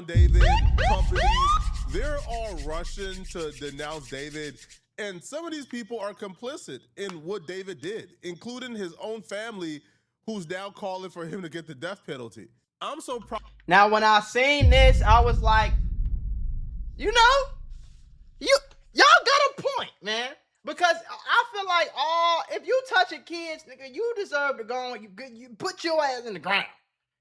David, companies, they're all rushing to denounce David. And some of these people are complicit in what David did, including his own family, who's now calling for him to get the death penalty. I'm so proud. Now, when I seen this, I was like, you know, y'all got a point, man. Because I feel like if you touching kids, nigga, you deserve to go on. You put your ass in the ground.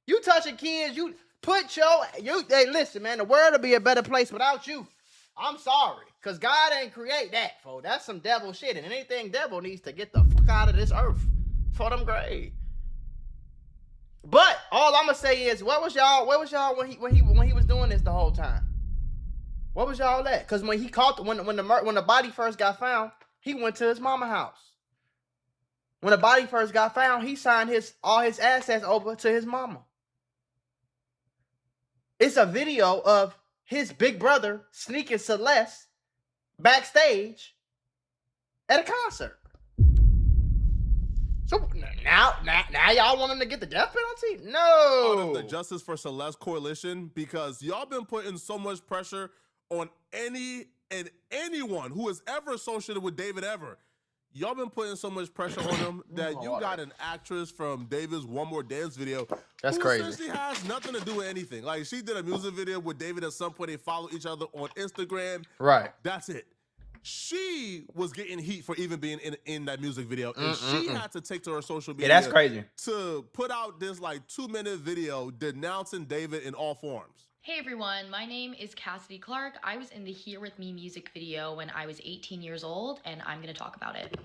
You touching kids, you put hey, listen, man, the world will be a better place without you. I'm sorry. Because God ain't create that, folks. That's some devil shit. And anything devil needs to get the fuck out of this earth for them grave. But all I'm gonna say is, where was y'all when he was doing this the whole time? What was y'all at? Because when he caught when the body first got found, he went to his mama house. When the body first got found, he signed all his assets over to his mama. It's a video of his big brother sneaking Celeste backstage at a concert. So now y'all want him to get the death penalty? No. Out of the Justice for Celeste coalition, because y'all been putting so much pressure on anyone who is ever associated with David ever. Y'all been putting so much pressure on him that you got an actress from David's One More Dance video. That's who crazy. Essentially has nothing to do with anything. Like, she did a music video with David at some point. They follow each other on Instagram. Right. That's it. She was getting heat for even being in that music video, and she had to take to her social media. Yeah, that's crazy. To put out this like 2-minute video denouncing David in all forms. Hey everyone, my name is Cassidy Clark. I was in the Here With Me music video when I was 18 years old, and I'm gonna talk about it.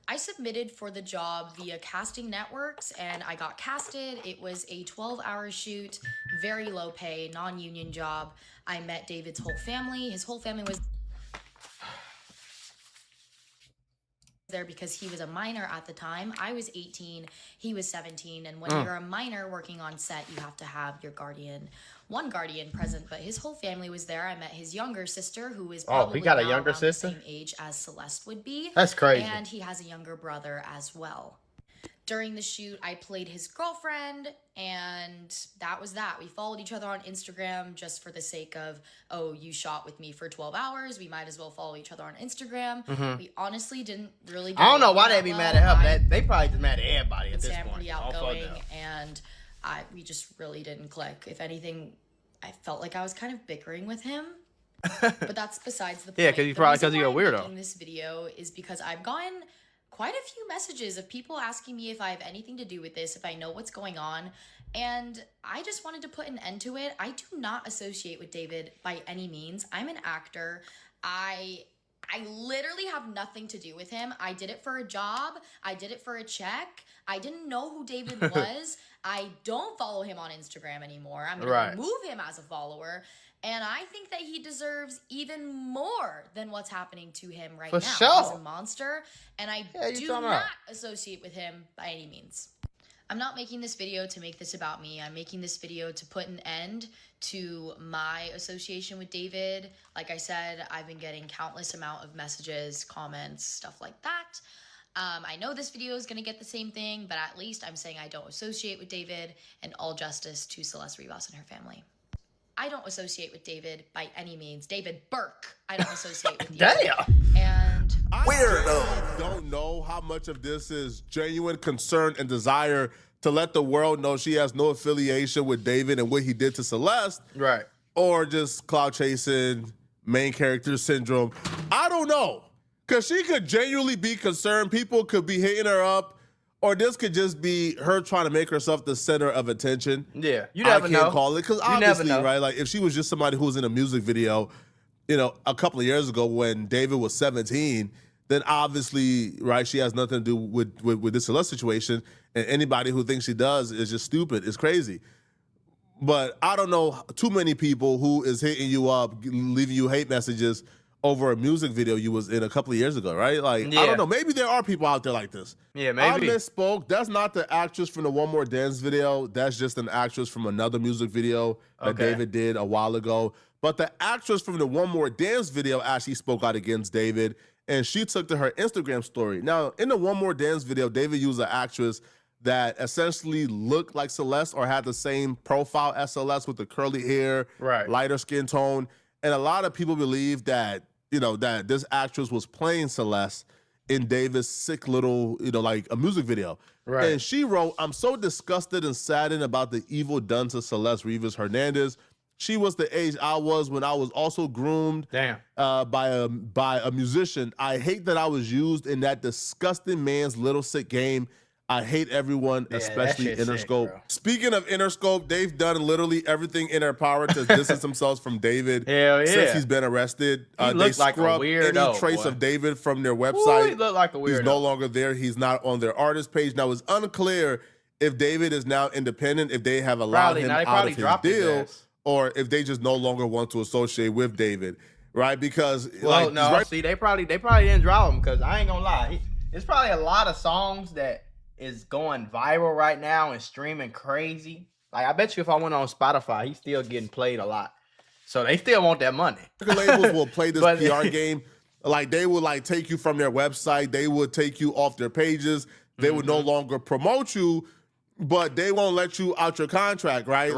I submitted for the job via casting networks and I got casted. It was a 12-hour shoot, very low pay, non-union job. I met David's whole family. His whole family was there because he was a minor at the time. I was 18, he was 17, and when you're a minor working on set, you have to have your one guardian present, but his whole family was there. I met his younger sister, who is probably he got a now younger around sister? the same age as Celeste would be. That's crazy. And he has a younger brother as well. During the shoot, I played his girlfriend, and that was that. We followed each other on Instagram just for the sake of, oh, you shot with me for 12 hours. We might as well follow each other on Instagram. We honestly didn't really get I don't know why that they be well. mad at her. They probably just mad at everybody at this I'm point. pretty outgoing, and we just really didn't click. If anything, I felt like I was kind of bickering with him. But that's besides the point. Yeah, because you're a weirdo. Making this video is because I've gotten quite a few messages of people asking me if I have anything to do with this, if I know what's going on, and I just wanted to put an end to it. I do not associate with David by any means. I'm an actor. I literally have nothing to do with him. I did it for a job. I did it for a check. I didn't know who David was. I don't follow him on Instagram anymore. I'm going to remove him as a follower. And I think that he deserves even more than what's happening to him right now. Sure. He's a monster, and I do not associate with him by any means. I'm not making this video to make this about me. I'm making this video to put an end to my association with David. Like I said, I've been getting countless amount of messages, comments, stuff like that. I know this video is going to get the same thing, but at least I'm saying I don't associate with David, and all justice to Celeste Rivas and her family. I don't associate with David by any means. David Burke, I don't associate with you. Damn. And I don't know how much of this is genuine concern and desire to let the world know she has no affiliation with David and what he did to Celeste. Right. Or just clout chasing, main character syndrome. I don't know. Because she could genuinely be concerned. People could be hitting her up. Or this could just be her trying to make herself the center of attention. Yeah, you never know. I can't call it. Because obviously, right, like if she was just somebody who was in a music video, you know, a couple of years ago when David was 17, then obviously, right, she has nothing to do with this Celeste situation. And anybody who thinks she does is just stupid. It's crazy. But I don't know too many people who is hitting you up, leaving you hate messages over a music video you was in a couple of years ago, right? Like, I don't know. Maybe there are people out there like this. Yeah, maybe. I misspoke. That's not the actress from the One More Dance video. That's just an actress from another music video that David did a while ago. But the actress from the One More Dance video actually spoke out against David, and she took to her Instagram story. Now, in the One More Dance video, David used an actress that essentially looked like Celeste or had the same profile as Celeste with the curly hair, lighter skin tone. And a lot of people believe that, that this actress was playing Celeste in David's sick little, like a music video. Right. And she wrote, "I'm so disgusted and saddened about the evil done to Celeste Rivas Hernandez. She was the age I was when I was also groomed by a musician. I hate that I was used in that disgusting man's little sick game. I hate everyone, especially Interscope." Speaking of Interscope, they've done literally everything in their power to distance themselves from David since he's been arrested. He looks like a weirdo. Any trace of David from their website. He looked like a weirdo. He's no longer there. He's not on their artist page. Now, it's unclear if David is now independent, if they have allowed him out of his deal, or if they just no longer want to associate with David, right? Because see, they probably didn't drop him, because I ain't gonna lie, it's probably a lot of songs that is going viral right now and streaming crazy. Like, I bet you if I went on Spotify, he's still getting played a lot. So they still want that money. Labels will play this PR game. Like, they would take you from their website. They would take you off their pages. They would no longer promote you, but they won't let you out your contract, right?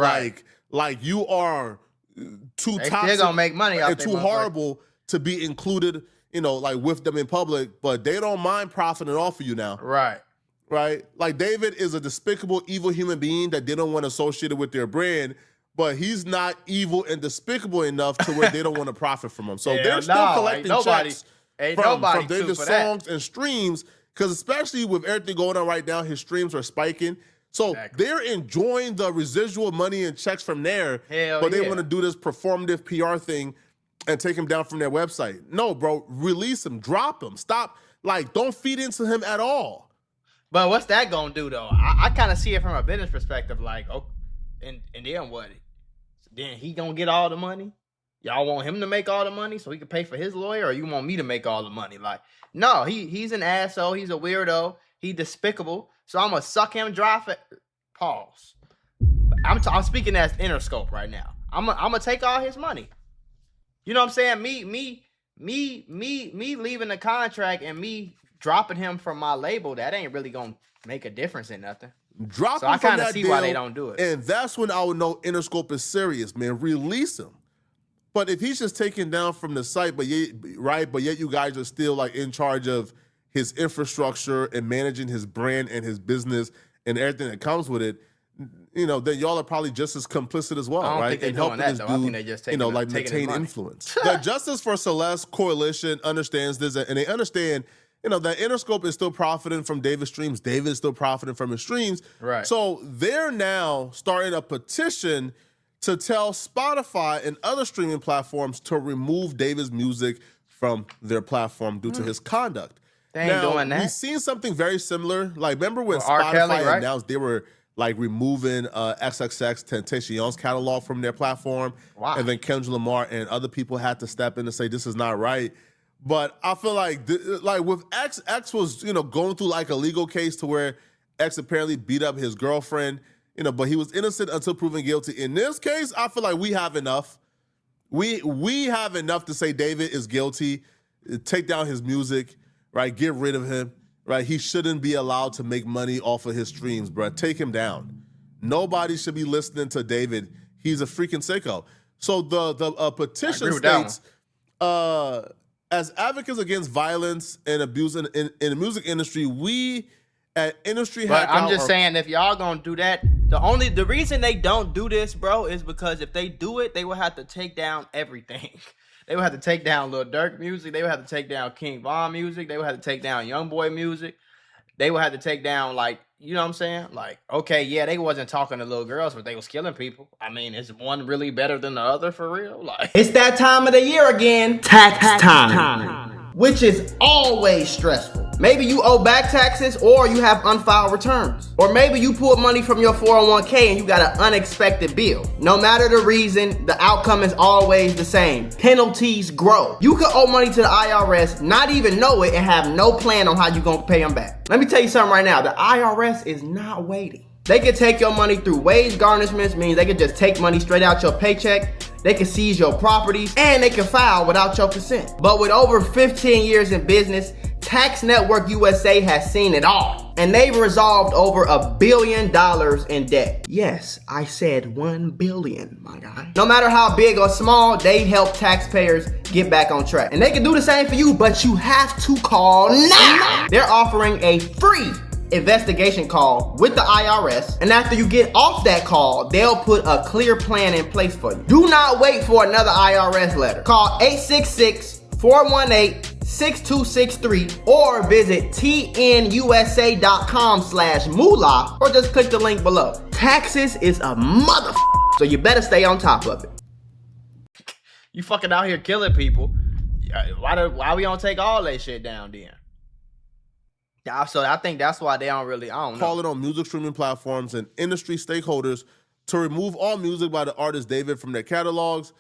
Like you are too toxic. They're gonna make money out and too horrible to be included, with them in public, but they don't mind profiting off of you now. Right? Like, David is a despicable, evil human being that they don't want associated with their brand, but he's not evil and despicable enough to where they don't want to profit from him. So they're still collecting checks from David's songs and streams, because especially with everything going on right now, his streams are spiking. So they're enjoying the residual money and checks from there, but they want to do this performative PR thing and take him down from their website. No, bro, release him, drop him, stop. Like, don't feed into him at all. But what's that gonna do though? I kind of see it from a business perspective, like, and then what? Then he gonna get all the money? Y'all want him to make all the money so he can pay for his lawyer, or you want me to make all the money? Like, no, he's an asshole. He's a weirdo. He's despicable. So I'm gonna suck him dry for pause. I'm speaking as Interscope right now. I'm gonna take all his money. You know what I'm saying? Me leaving the contract and me dropping him from my label, that ain't really gonna make a difference in nothing. So I kind of see why they don't do it. And that's when I would know Interscope is serious, man. Release him. But if he's just taken down from the site, but yet you guys are still like in charge of his infrastructure and managing his brand and his business and everything that comes with it, then y'all are probably just as complicit as well, right? And helping this dude, I think they just maintain influence. The Justice for Celeste Coalition understands this, and they understand, that Interscope is still profiting from David's streams. David is still profiting from his streams. Right. So they're now starting a petition to tell Spotify and other streaming platforms to remove David's music from their platform due to his conduct. They ain't doing that. We've seen something very similar. Like, remember when Spotify announced they were like removing XXX Tentacion's catalog from their platform? Wow. And then Kendrick Lamar and other people had to step in and say, this is not right. But I feel like with X was, going through like a legal case to where X apparently beat up his girlfriend, but he was innocent until proven guilty. In this case, I feel like we have enough. We have enough to say David is guilty, take down his music, right? Get rid of him, right? He shouldn't be allowed to make money off of his streams, bro. Take him down. Nobody should be listening to David. He's a freaking sicko. So the petition states, as advocates against violence and abuse in the music industry, we at Industry But I'm just saying, if y'all gonna do that, the reason they don't do this, bro, is because if they do it, they will have to take down everything. They would have to take down Lil Durk music. They would have to take down King Von music. They would have to take down Youngboy music. They would have to take down, like, you know what I'm saying? Like, okay, yeah, they wasn't talking to little girls, but they was killing people. I mean, is one really better than the other for real? Like, it's that time of the year again, tax time, which is always stressful. Maybe you owe back taxes, or you have unfiled returns. Or maybe you pulled money from your 401k and you got an unexpected bill. No matter the reason, the outcome is always the same. Penalties grow. You could owe money to the IRS, not even know it, and have no plan on how you're gonna pay them back. Let me tell you something right now. The IRS is not waiting. They can take your money through wage garnishments, means they can just take money straight out your paycheck. They can seize your properties, and they can file without your consent. But with over 15 years in business, Tax Network USA has seen it all. and they've resolved over $1 billion in debt. Yes, I said 1 billion, my guy. No matter how big or small, they help taxpayers get back on track. And they can do the same for you, but you have to call now. They're offering a free investigation call with the IRS, and after you get off that call, they'll put a clear plan in place for you. Do not wait for another IRS letter. Call 866-418-6263 or visit tnusa.com/Mula or just click the link below. Taxes is a so you better stay on top of it. You fucking out here killing people. Why we don't take all that shit down then? So I think that's why they don't really, I don't know. Calling on music streaming platforms and industry stakeholders to remove all music by the artist David from their catalogs.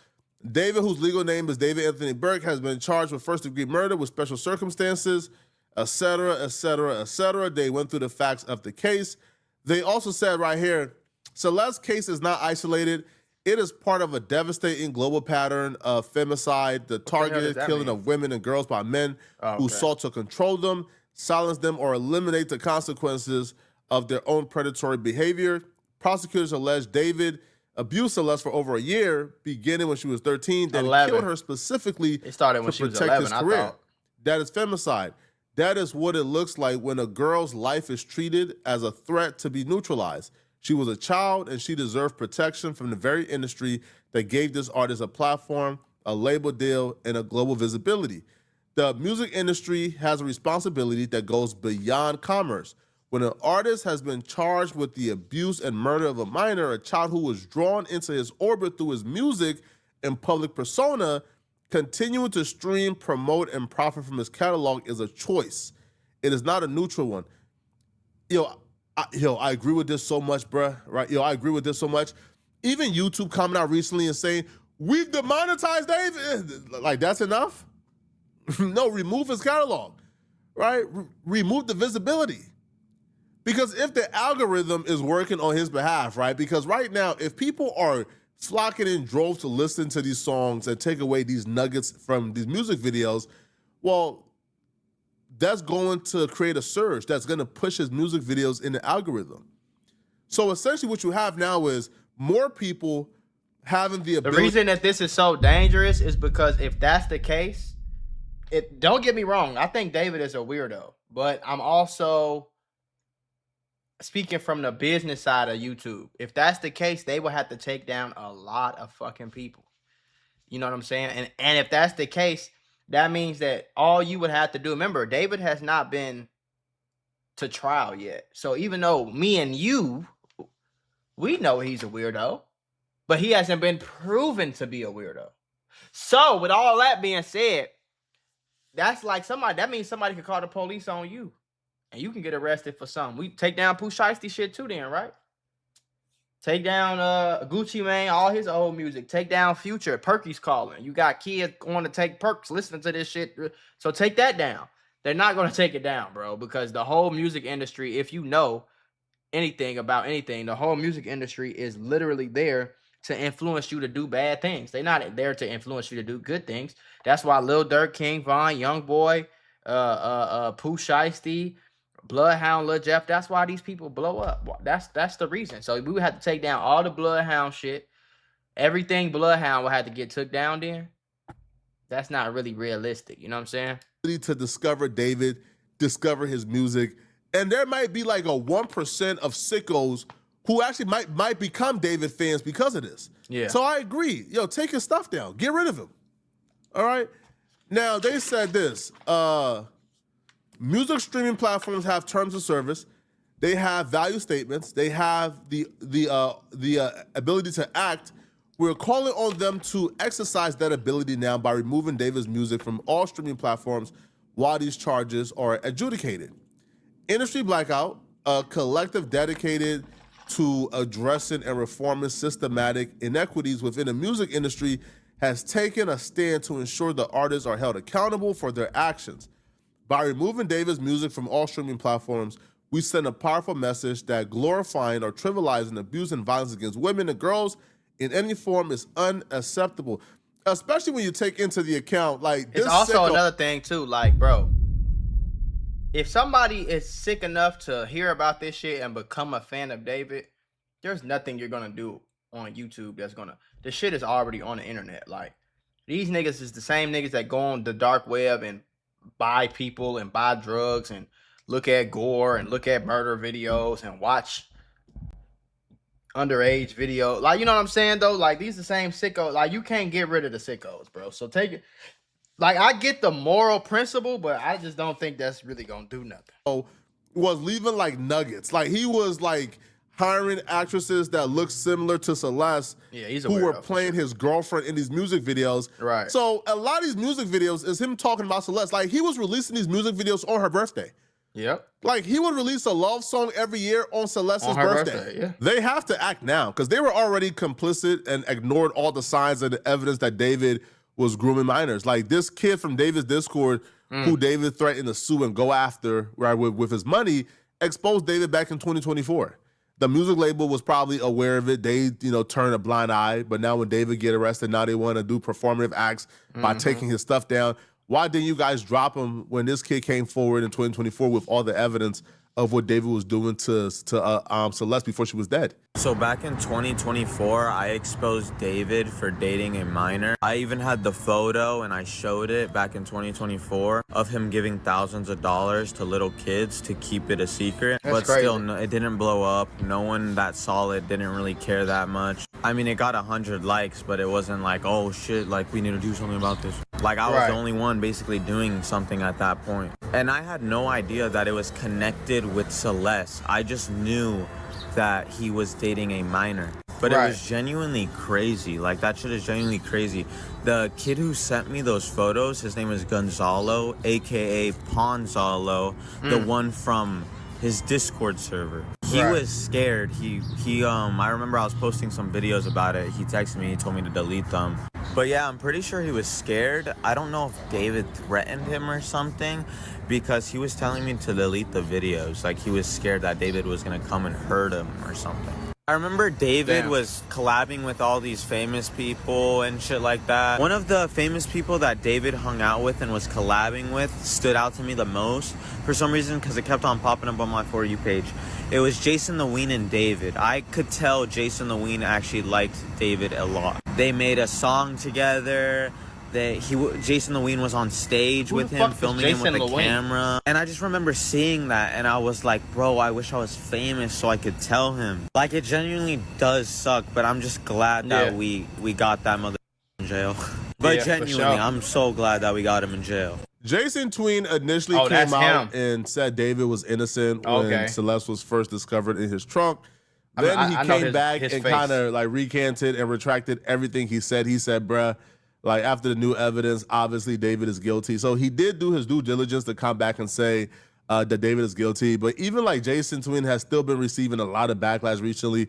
David, whose legal name is David Anthony Burke, has been charged with first-degree murder with special circumstances, etc., etc., etc. They went through the facts of the case. They also said right here, Celeste's case is not isolated. It is part of a devastating global pattern of femicide, the targeted killing of women and girls by men who sought to control them, silence them, or eliminate the consequences of their own predatory behavior. Prosecutors allege David abused Celeste for over a year, beginning when she was 13, then killed her specifically to protect his career. That is femicide. That is what it looks like when a girl's life is treated as a threat to be neutralized. She was a child, and she deserved protection from the very industry that gave this artist a platform, a label deal, and a global visibility. The music industry has a responsibility that goes beyond commerce. When an artist has been charged with the abuse and murder of a minor, a child who was drawn into his orbit through his music and public persona, continuing to stream, promote, and profit from his catalog is a choice. It is not a neutral one. I agree with this so much, bruh. Right? I agree with this so much. Even YouTube coming out recently and saying, we've demonetized David. Like, that's enough? No, remove his catalog, right? Remove the visibility. Because if the algorithm is working on his behalf, right? Because right now, if people are flocking in droves to listen to these songs and take away these nuggets from these music videos, well, that's going to create a surge that's going to push his music videos in the algorithm. So essentially what you have now is more people having the ability. The reason that this is so dangerous is because if that's the case, don't get me wrong, I think David is a weirdo, but I'm also speaking from the business side of YouTube. If that's the case, they would have to take down a lot of fucking people. You know what I'm saying? And if that's the case, that means that all you would have to do, remember, David has not been to trial yet. So even though me and you, we know he's a weirdo, but he hasn't been proven to be a weirdo. So with all that being said, that's like that means somebody could call the police on you and you can get arrested for something. We take down Pooh Shiesty shit too then, right? Take down Gucci Mane, all his old music. Take down Future. Perky's calling. You got kids going to take perks, listening to this shit. So take that down. They're not going to take it down, bro, because the whole music industry, if you know anything about anything, the whole music industry is literally there to influence you to do bad things. They're not there to influence you to do good things. That's why Lil Durk, King Von, Youngboy, Pooh Shiesty, Bloodhound, Lil Jeff, that's why these people blow up. That's the reason. So we would have to take down all the Bloodhound shit. Everything Bloodhound would have to get took down then. That's not really realistic. You know what I'm saying? To discover David, discover his music. And there might be like a 1% of sickos who actually might become David fans because of this. Yeah. So I agree. Take his stuff down. Get rid of him. All right? Now, they said this. Music streaming platforms have terms of service. They have value statements. They have the ability to act. We're calling on them to exercise that ability now by removing David's music from all streaming platforms while these charges are adjudicated. Industry Blackout, a collective dedicated to addressing and reforming systematic inequities within the music industry, has taken a stand to ensure the artists are held accountable for their actions. By removing David's music from all streaming platforms, we send a powerful message that glorifying or trivializing abuse and violence against women and girls in any form is unacceptable. Especially when you take into the account, like, this it's also another thing too, like, bro, if somebody is sick enough to hear about this shit and become a fan of David, there's nothing you're gonna do on YouTube that's gonna. The shit is already on the internet. Like, these niggas is the same niggas that go on the dark web and buy people and buy drugs and look at gore and look at murder videos and watch underage video. Like, you know what I'm saying though? Like, these the same sickos. Like, you can't get rid of the sickos, bro. So take it. Like, I get the moral principle, but I just don't think that's really gonna do nothing. So was leaving like nuggets. Like, he was like hiring actresses that look similar to Celeste, Yeah, he's a who were weirdo, for playing sure. his girlfriend in these music videos. Right. So a lot of these music videos is him talking about Celeste. Like, he was releasing these music videos on her birthday. Yep. Like, he would release a love song every year on Celeste's On her birthday. birthday, yeah. They have to act now because they were already complicit and ignored all the signs and the evidence that David was grooming minors. Like, this kid from David's Discord, who David threatened to sue and go after, right, with his money, exposed David back in 2024. The music label was probably aware of it. They, turned a blind eye. But now when David get arrested, now they want to do performative acts by taking his stuff down. Why didn't you guys drop him when this kid came forward in 2024 with all the evidence of what David was doing to Celeste before she was dead? So back in 2024, I exposed David for dating a minor. I even had the photo and I showed it back in 2024 of him giving thousands of dollars to little kids to keep it a secret. That's but crazy. still, no, it didn't blow up. No one that saw it didn't really care that much. I mean, it got 100 likes, but it wasn't like, oh shit, like we need to do something about this. Like, I was the only one basically doing something at that point. And I had no idea that it was connected with Celeste. I just knew that he was dating a minor. But it was genuinely crazy. Like, that shit is genuinely crazy. The kid who sent me those photos, his name is Gonzalo, aka Ponzalo, the one from his Discord server. He was scared. I remember I was posting some videos about it. He texted me, he told me to delete them. But yeah, I'm pretty sure he was scared. I don't know if David threatened him or something, because he was telling me to delete the videos. Like, he was scared that David was gonna come and hurt him or something. I remember David was collabing with all these famous people and shit like that. One of the famous people that David hung out with and was collabing with stood out to me the most for some reason, because it kept on popping up on my For You page. It was JasonTheWeen and David. I could tell JasonTheWeen actually liked David a lot. They made a song together. JasonTheWeen was on stage with him, filming him with a camera. And I just remember seeing that, and I was like, bro, I wish I was famous so I could tell him. Like, it genuinely does suck, but I'm just glad that we got that mother in jail. But genuinely, I'm so glad that we got him in jail. JasonTheWeen initially came out and said David was innocent when Celeste was first discovered in his trunk. Then he came back and kind of like recanted and retracted everything he said. He said, bruh, like, after the new evidence, obviously David is guilty. So he did do his due diligence to come back and say that David is guilty. But even like JasonTheWeen has still been receiving a lot of backlash recently.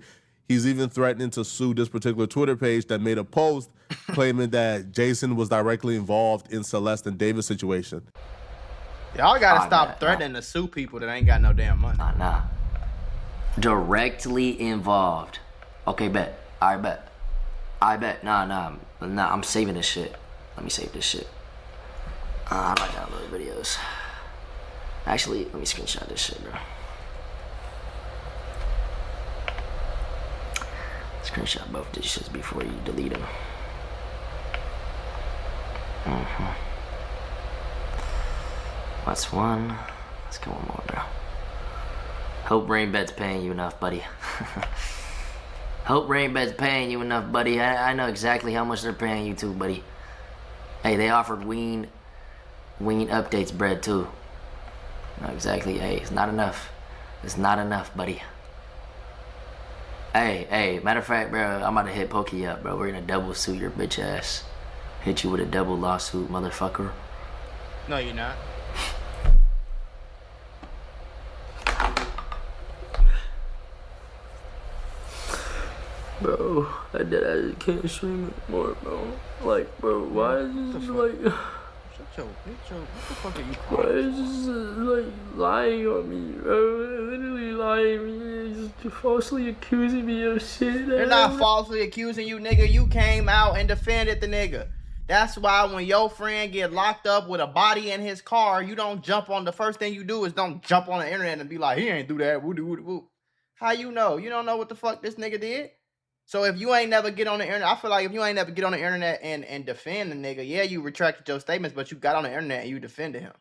He's even threatening to sue this particular Twitter page that made a post claiming that Jason was directly involved in Celeste and David's situation. Y'all gotta stop threatening to sue people that ain't got no damn money. Nah. Directly involved. Okay, bet. I bet. Nah, I'm saving this shit. Let me save this shit. I might download videos. Actually, let me screenshot this shit, bro. Screenshot both these shits before you delete them. What's one? Let's go one more, bro. Hope Rain Bet's paying you enough, buddy. Hope Rain Bet's paying you enough, buddy. I know exactly how much they're paying you too, buddy. Hey, they offered Ween updates bread too. I know exactly. Hey, it's not enough. It's not enough, buddy. Hey, matter of fact, bro, I'm about to hit Pokey up, bro. We're gonna double suit your bitch ass. Hit you with a double lawsuit, motherfucker. No, you're not. Bro, I can't stream it more, bro. Like, bro, why is this like... What the fuck are you Why is this like lying on me, bro? Literally lying on me, just falsely accusing me of shit. They're not falsely accusing you, nigga. You came out and defended the nigga. That's why when your friend get locked up with a body in his car, you don't jump on. The first thing you do is don't jump on the internet and be like, he ain't do that. Woo, woo, woo. How you know? You don't know what the fuck this nigga did. So if you ain't never get on the internet, I feel like if you ain't never get on the internet and defend the nigga, yeah, you retracted your statements, but you got on the internet and you defended him.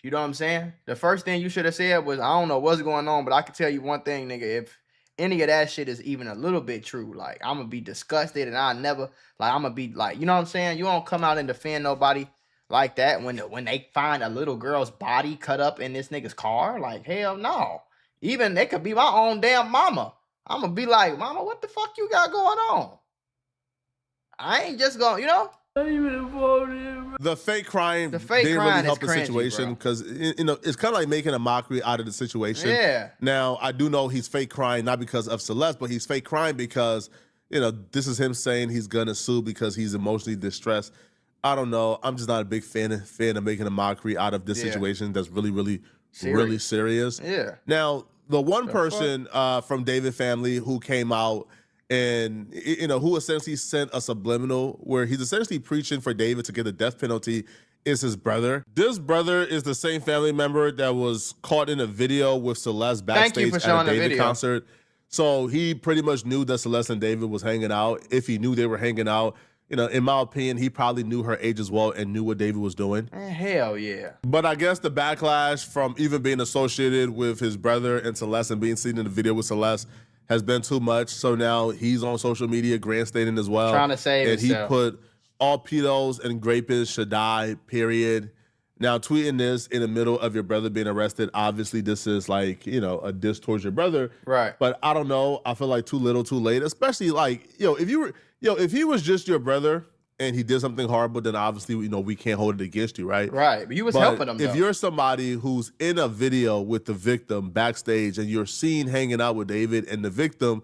You know what I'm saying? The first thing you should have said was, I don't know what's going on, but I can tell you one thing, nigga. If any of that shit is even a little bit true, like, I'm going to be disgusted and I'm going to be like, you know what I'm saying? You don't come out and defend nobody like that when they find a little girl's body cut up in this nigga's car. Like, hell no. Even they could be my own damn mama. I'm going to be like, mama, what the fuck you got going on? I ain't just going, you know? The fake crying didn't really help the situation because it's kind of like making a mockery out of the situation. Yeah. Now I do know he's fake crying not because of Celeste, but he's fake crying because this is him saying he's gonna sue because he's emotionally distressed. I don't know. I'm just not a big fan of making a mockery out of this situation that's really serious. Yeah. Now the one person from David family who came out and who essentially sent a subliminal where he's essentially preaching for David to get the death penalty is his brother. This brother is the same family member that was caught in a video with Celeste backstage at a David concert. So he pretty much knew that Celeste and David was hanging out. If he knew they were hanging out, in my opinion, he probably knew her age as well and knew what David was doing. Hell yeah. But I guess the backlash from even being associated with his brother and Celeste and being seen in the video with Celeste has been too much. So now he's on social media grandstanding as well. Trying to save himself. And he put all pedos and rapists should die, period. Now tweeting this in the middle of your brother being arrested, obviously this is like, a diss towards your brother. Right. But I don't know. I feel like too little, too late. Especially like, if he was just your brother and he did something horrible, then obviously, we can't hold it against you, right? Right. But you was helping him, though. If you're somebody who's in a video with the victim backstage and you're seen hanging out with David and the victim,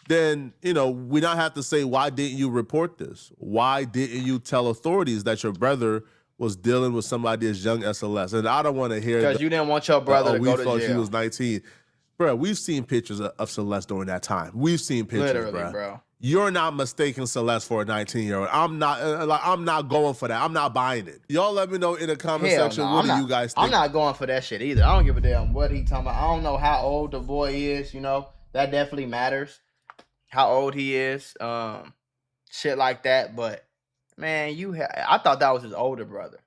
then, we not have to say, why didn't you report this? Why didn't you tell authorities that your brother was dealing with somebody as young as Celeste? And I don't want to hear because you didn't want your brother to go to jail. We thought she was 19. Bro, we've seen pictures of Celeste during that time. We've seen pictures, literally, bro. You're not mistaking Celeste for a 19-year-old. I'm not going for that. I'm not buying it. Y'all let me know in the comment section what do you guys think. I'm not going for that shit either. I don't give a damn what he talking about. I don't know how old the boy is, That definitely matters. How old he is. Shit like that. But, man, I thought that was his older brother.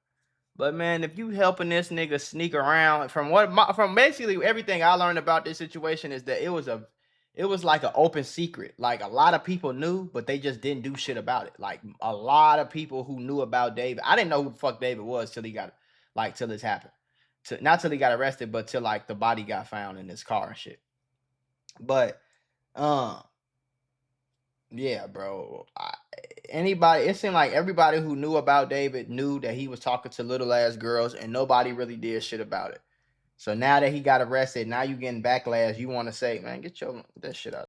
But, man, if you helping this nigga sneak around, from basically everything I learned about this situation is that it was like an open secret. Like, a lot of people knew, but they just didn't do shit about it. Like, a lot of people who knew about David. I didn't know who the fuck David was till this happened. Not till he got arrested, but till, the body got found in his car and shit. But, yeah, bro. It seemed like everybody who knew about David knew that he was talking to little-ass girls, and nobody really did shit about it. So now that he got arrested, now you getting backlash. You want to say, man, get that shit out.